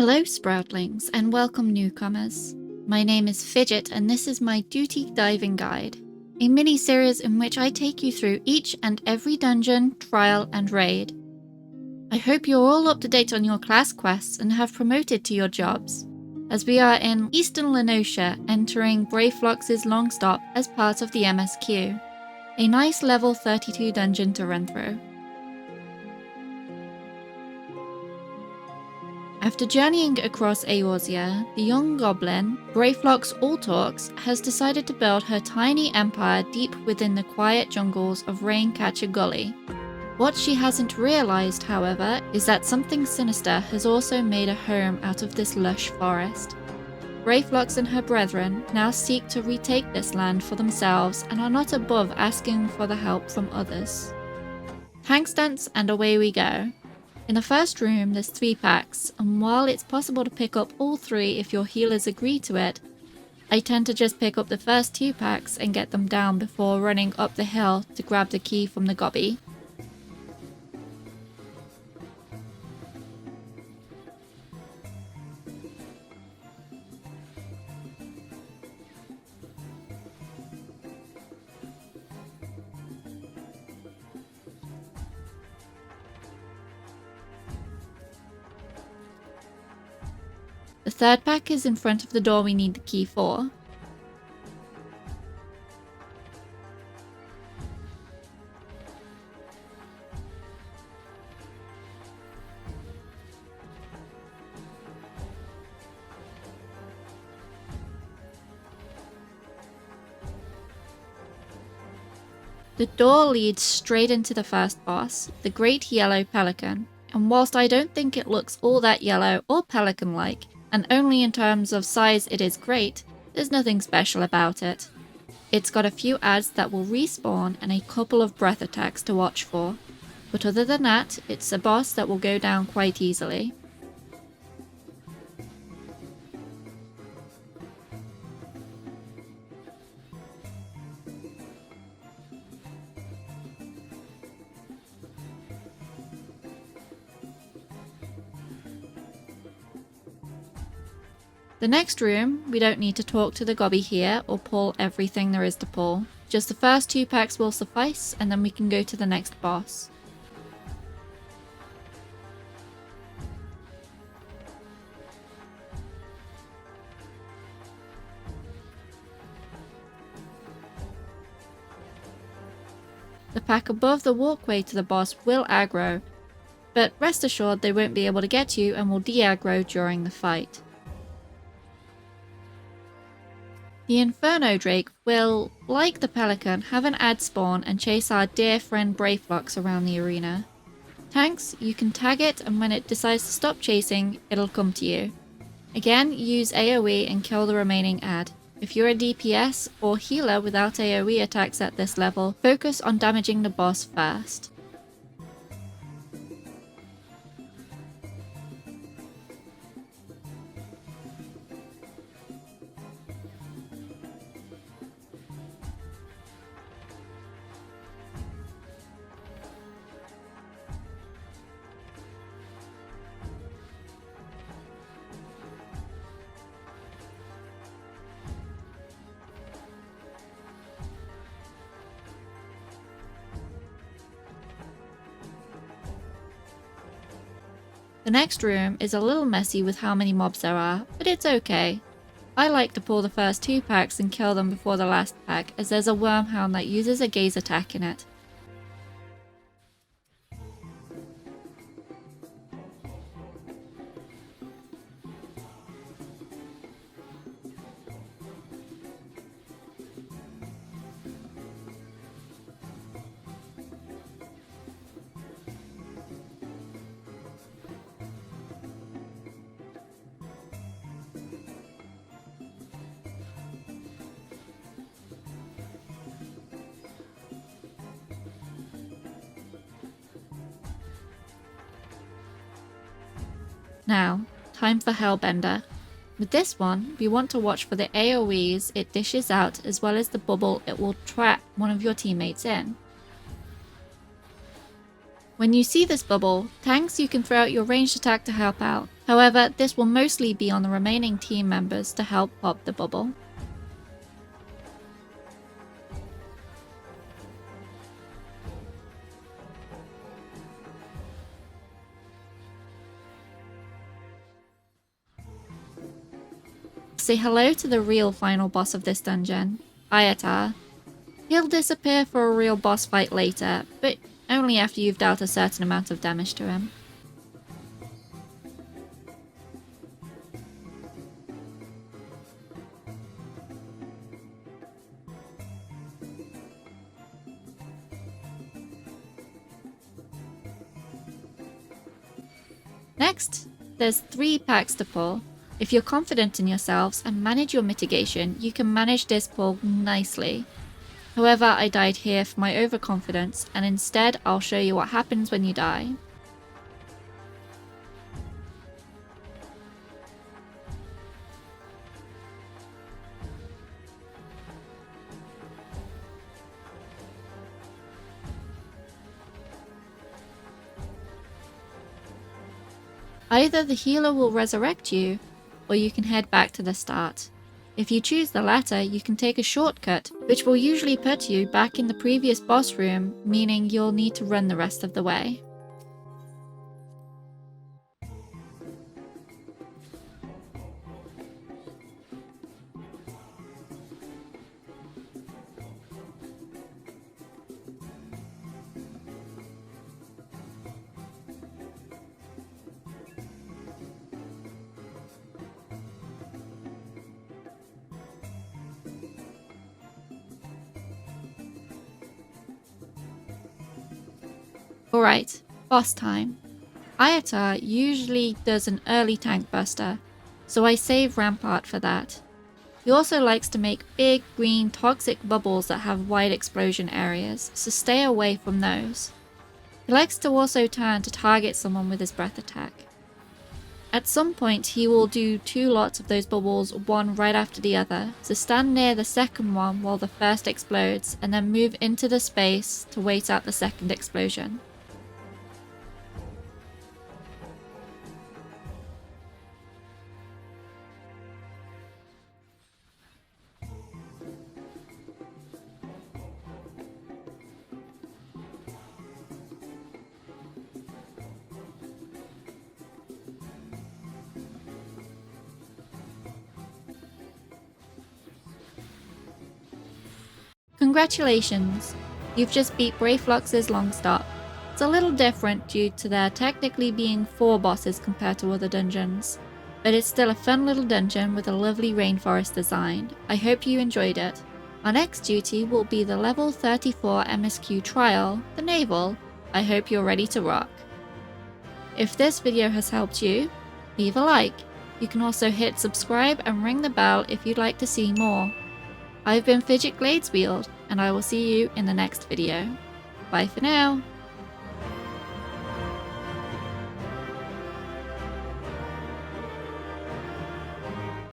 Hello Sproutlings and welcome newcomers. My name is Fidget and this is my Duty Diving Guide, a mini-series in which I take you through each and every dungeon, trial and raid. I hope you're all up to date on your class quests and have promoted to your jobs, as we are in Eastern Lenosha entering Brayflox's Longstop as part of the MSQ, a nice level 32 dungeon to run through. After journeying across Eorzea, the young goblin, Brayflox Alltalks, has decided to build her tiny empire deep within the quiet jungles of Raincatcher Gully. What she hasn't realised, however, is that something sinister has also made a home out of this lush forest. Brayflox and her brethren now seek to retake this land for themselves and are not above asking for the help from others. Tank stance and away we go. In the first room there's 3 packs, and while it's possible to pick up all 3 if your healers agree to it, I tend to just pick up the first 2 packs and get them down before running up the hill to grab the key from the Gobbie. The 3rd pack is in front of the door we need the key for. The door leads straight into the first boss, the Great Yellow Pelican, and whilst I don't think it looks all that yellow or pelican-like, and only in terms of size it is great, there's nothing special about it. It's got a few ads that will respawn and a couple of breath attacks to watch for, but other than that, it's a boss that will go down quite easily. The next room, we don't need to talk to the Gobbie here or pull everything there is to pull. Just the first 2 packs will suffice and then we can go to the next boss. The pack above the walkway to the boss will aggro, but rest assured they won't be able to get you and will de-aggro during the fight. The Inferno Drake will, like the Pelican, have an ad spawn and chase our dear friend Brayflox around the arena. Tanks, you can tag it and when it decides to stop chasing, it'll come to you. Again, use AoE and kill the remaining ad. If you're a DPS or healer without AoE attacks at this level, focus on damaging the boss first. The next room is a little messy with how many mobs there are, but it's okay. I like to pull the first 2 packs and kill them before the last pack, as there's a wormhound that uses a gaze attack in it. Now, time for Hellbender. With this one, we want to watch for the AoEs it dishes out as well as the bubble it will trap one of your teammates in. When you see this bubble, tanks, you can throw out your ranged attack to help out. However, this will mostly be on the remaining team members to help pop the bubble. Say hello to the real final boss of this dungeon, Ayatar. He'll disappear for a real boss fight later, but only after you've dealt a certain amount of damage to him. Next, there's 3 packs to pull. If you're confident in yourselves and manage your mitigation, you can manage this pull nicely. However, I died here for my overconfidence, and instead I'll show you what happens when you die. Either the healer will resurrect you, or you can head back to the start. If you choose the latter, you can take a shortcut, which will usually put you back in the previous boss room, meaning you'll need to run the rest of the way. Alright, boss time. Ayatar usually does an early tank buster, so I save Rampart for that. He also likes to make big, green, toxic bubbles that have wide explosion areas, so stay away from those. He likes to also turn to target someone with his breath attack. At some point he will do 2 lots of those bubbles, one right after the other, so stand near the second one while the first explodes, and then move into the space to wait out the second explosion. Congratulations! You've just beat Brayflox's Longstop. It's a little different due to there technically being 4 bosses compared to other dungeons, but it's still a fun little dungeon with a lovely rainforest design. I hope you enjoyed it. Our next duty will be the level 34 MSQ trial, the Naval. I hope you're ready to rock. If this video has helped you, leave a like. You can also hit subscribe and ring the bell if you'd like to see more. I've been Fidget Gladesweald, and I will see you in the next video. Bye for now!